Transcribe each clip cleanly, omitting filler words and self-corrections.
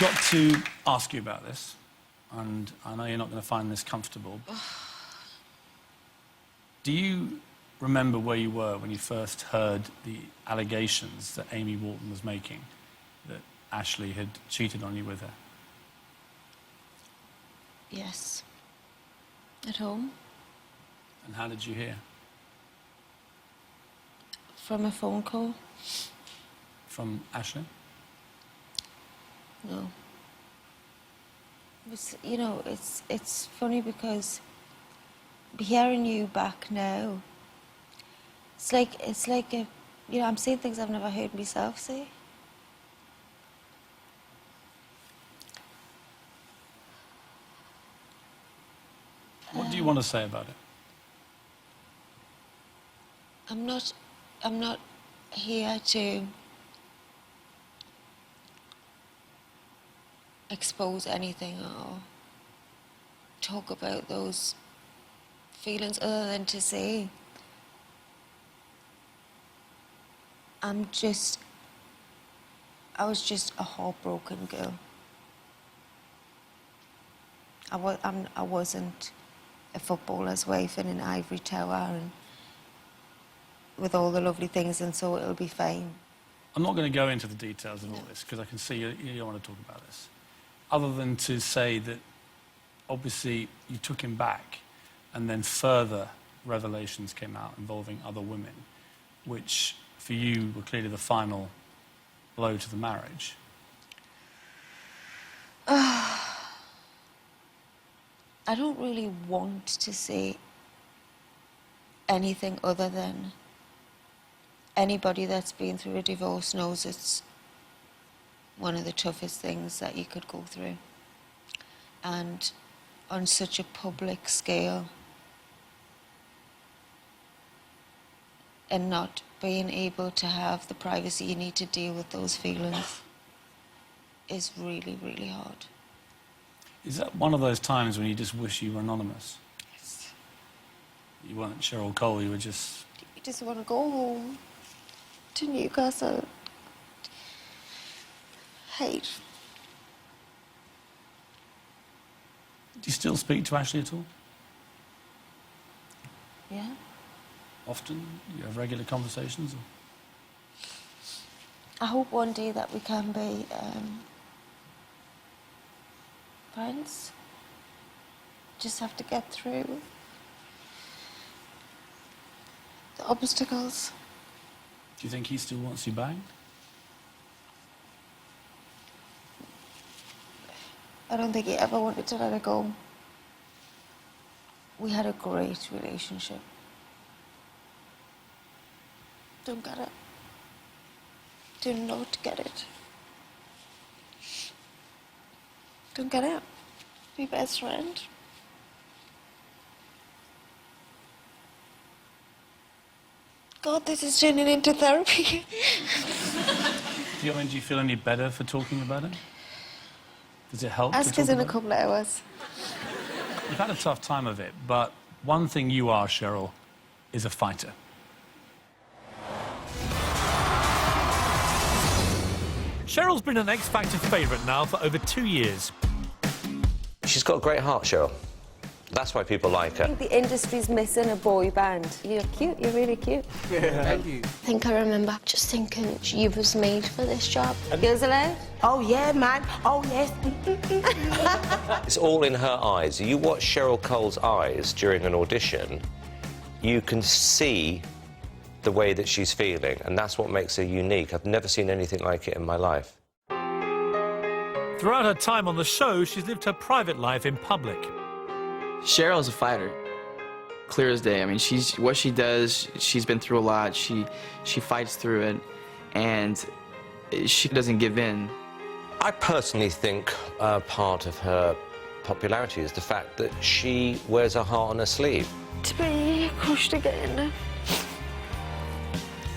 got to ask you about this, and I know you're not going to find this comfortable. Do you remember where you were when you first heard the allegations that Amy Walton was making, that Ashley had cheated on you with her? Yes. At home. And how did you hear? From a phone call. From Ashley? No. You know, it's funny because hearing you back now, it's like a, you know, I'm saying things I've never heard myself say. What do you want to say about it? I'm not here to expose anything or talk about those feelings other than to say I was just a heartbroken girl. I wasn't a footballer's wife in an ivory tower and with all the lovely things, and so it'll be fine. I'm not going to go into the details of all this because I can see you don't want to talk about this. Other than to say that obviously you took him back and then further revelations came out involving other women, which for you were clearly the final blow to the marriage. I don't really want to say anything other than anybody that's been through a divorce knows it's one of the toughest things that you could go through. And on such a public scale, and not being able to have the privacy you need to deal with those feelings is really, really hard. Is that one of those times when you just wish you were anonymous? Yes. You weren't Cheryl Cole, you were just... You just want to go home to Newcastle. Hate. Do you still speak to Ashley at all? Yeah. Often? You have regular conversations? Or? I hope one day that we can be friends. Just have to get through the obstacles. Do you think he still wants you back? I don't think he ever wanted to let her go. We had a great relationship. Don't get it. Do not get it. Don't get it. Be best friend. God, this is turning into therapy. Do you feel any better for talking about it? Does it help? Ask us in a couple of hours. You've had a tough time of it, but one thing you are, Cheryl, is a fighter. Cheryl's been an X Factor favourite now for over 2 years. She's got a great heart, Cheryl. That's why people like her. I think the industry's missing a boy band. You're cute, you're really cute. Yeah. Thank you. I think I remember just thinking you was made for this job. Girls allowed? Oh, yeah, man. Oh, yes. It's all in her eyes. You watch Cheryl Cole's eyes during an audition, you can see the way that she's feeling, and that's what makes her unique. I've never seen anything like it in my life. Throughout her time on the show, she's lived her private life in public. Cheryl's a fighter, clear as day. I mean, what she does, she's been through a lot. She fights through it, and she doesn't give in. I personally think part of her popularity is the fact that she wears her heart on her sleeve. To be crushed again.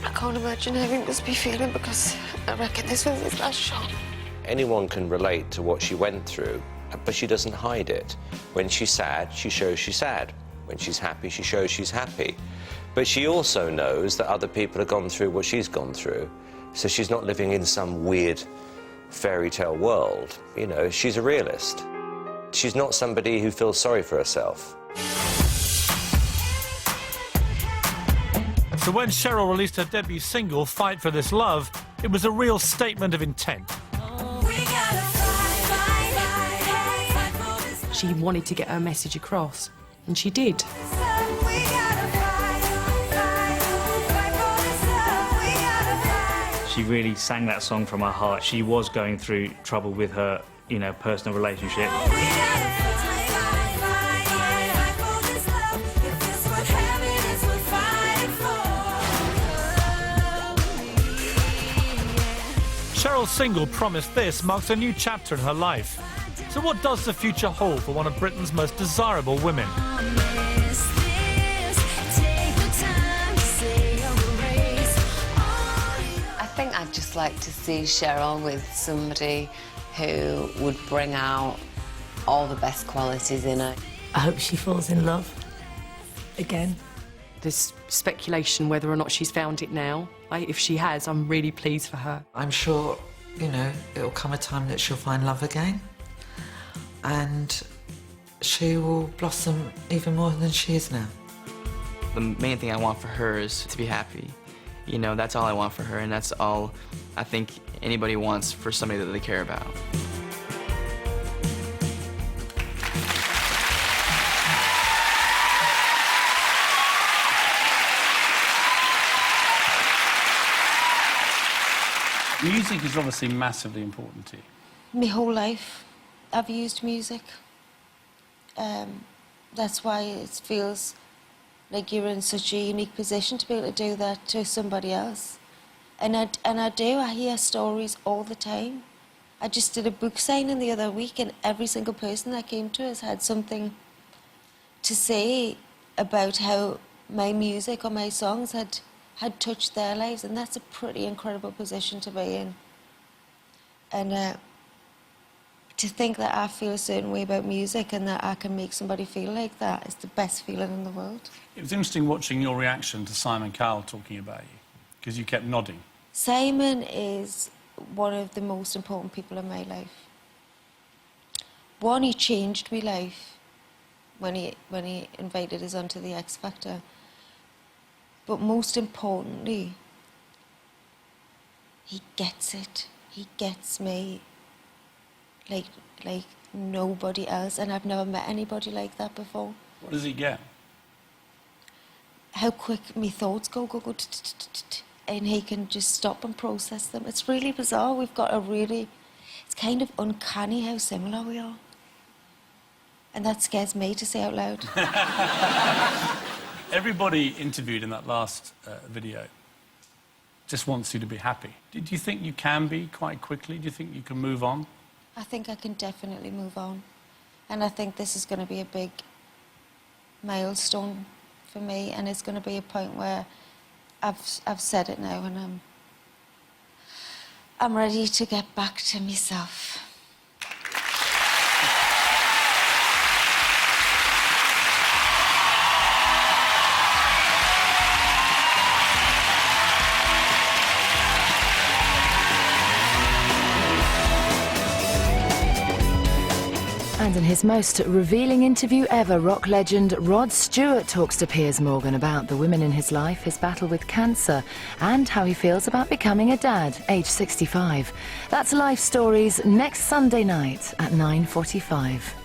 I can't imagine how he must be feeling, because I reckon this was his last shot. Anyone can relate to what she went through, but she doesn't hide it. When she's sad, she shows she's sad. When she's happy, she shows she's happy. But she also knows that other people have gone through what she's gone through, so she's not living in some weird fairy tale world. You know, she's a realist. She's not somebody who feels sorry for herself. So when Cheryl released her debut single, Fight for This Love, it was a real statement of intent. She wanted to get her message across, and she did. She really sang that song from her heart. She was going through trouble with her, you know, personal relationship. Cheryl's single, Promise This, marks a new chapter in her life. So what does the future hold for one of Britain's most desirable women? I think I'd just like to see Cheryl with somebody who would bring out all the best qualities in her. I hope she falls in love again. There's speculation whether or not she's found it now. If she has, I'm really pleased for her. I'm sure, you know, it'll come a time that she'll find love again. And she will blossom even more than she is now. The main thing I want for her is to be happy. You know, that's all I want for her, and that's all I think anybody wants for somebody that they care about. Music is obviously massively important to you. My whole life, I've used music. That's why it feels like you're in such a unique position to be able to do that to somebody else. And I do, I hear stories all the time. I just did a book signing the other week, and every single person that came to us had something to say about how my music or my songs had touched their lives, and that's a pretty incredible position to be in. And to think that I feel a certain way about music and that I can make somebody feel like that is the best feeling in the world. It was interesting watching your reaction to Simon Cowell talking about you, because you kept nodding. Simon is one of the most important people in my life. One, he changed my life when he invited us onto the X Factor. But most importantly, he gets it. He gets me like nobody else, and I've never met anybody like that before. What does he get? How quick my thoughts go, and he can just stop and process them. It's really bizarre. We've got it's kind of uncanny how similar we are. And that scares me to say out loud. Everybody interviewed in that last video just wants you to be happy. Do you think you can be quite quickly? Do you think you can move on? I think I can definitely move on. And I think this is going to be a big milestone for me, and it's going to be a point where I've said it now, and I'm ready to get back to myself. And in his most revealing interview ever, rock legend Rod Stewart talks to Piers Morgan about the women in his life, his battle with cancer, and how he feels about becoming a dad, age 65. That's Life Stories next Sunday night at 9:45.